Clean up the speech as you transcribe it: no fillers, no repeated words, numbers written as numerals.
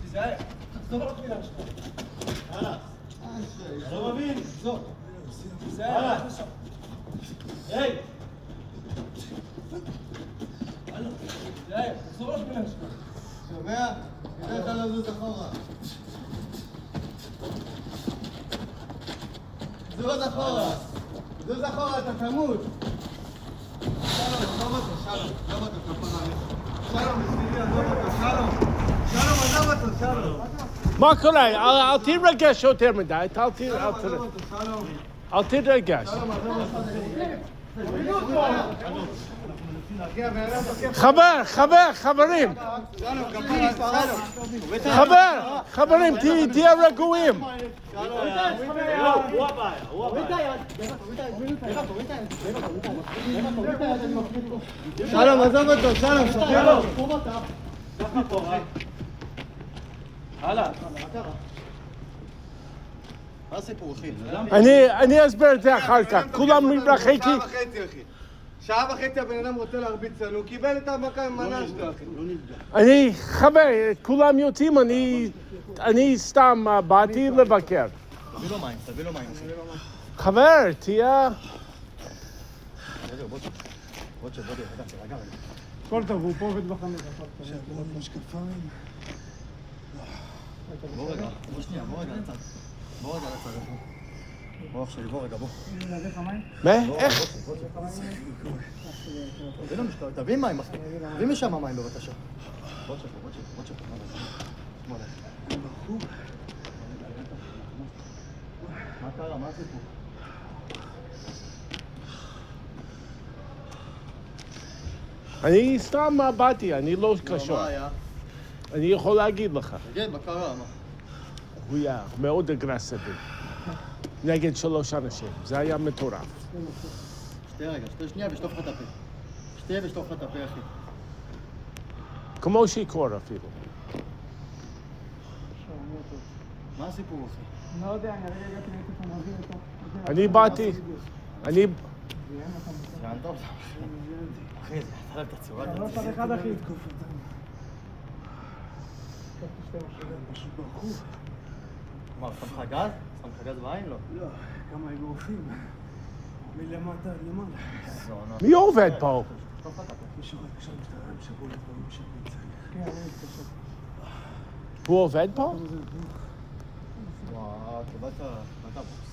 תיזהר, תחזור רק מילה שלך. לא מבין, תחזור. תיזהר, היי! תיזהר, תחזור רק מילה שלך. שומע? כדאי לך לזוז אחורה. זוז אחורה. זוז אחורה, אתה תמות. שלום, עזוב אותו, שלום. עזוב אותו, כפרה עליך. שלום, בשבילי, עזוב אותו, שלום. שלום, עזוב אותו, שלום. מה קורה? אל תתרגש יותר מדי. שלום, עזוב אותו, שלום. אל תתרגש. שלום, עזוב אותו. חברים. שלום, כפרה, חברים, תהיה רגועים. שלום, עזוב אותו, שלום, שחרר. הלאה. מה הסיפור, אחי? אני אסביר את זה אחר כך. כולם מתרחקים. שעה וחצי, אחי. שעה וחצי הבן אדם רוצה להרביץ לנו, הוא קיבל את המכה עם מנה שלו, אחי. כולם יוצאים, אני סתם באתי לבקר. תביא לו מים, אחי. חבר, תהיה... בוא, תירגע. הכל טוב, הוא פה עובד בחנות. בוא רגע, בוא רגע לצד. בוא עכשיו, בוא. איך? תביא מים, אחי. תביא משם מים בבקשה. בוא תשב. מה קרה? מה הסיפור? אני סתם באתי, אני לא קשור. מה היה? אני יכול להגיד לך. תגיד, מה קרה? מה? הוא היה מאוד אגרסיבי. נגד 3 אנשים. זה היה מטורף. שתי שנייה ושטוף לך את הפה. ושטוף לך את הפה, אחי. כמו שיכור אפילו. מה הסיפור, אחי? לא יודע, אני הרגע הגעתי לאיפה אתה מביא אותו. אני באתי, ציינת אותה? אחי, זה נתן את הצורה. אתה לא צד אחד, אחי. מה, שם לך גז? בעין? לא. לא, כמה אגרופים. מלמטה עד למעלה. מי עובד פה? מישהו רק שם משטרה, הם שבו לדברים שנמצאים. כן, אני מתקשר. הוא עובד פה? וואו, קיבלת בוקס.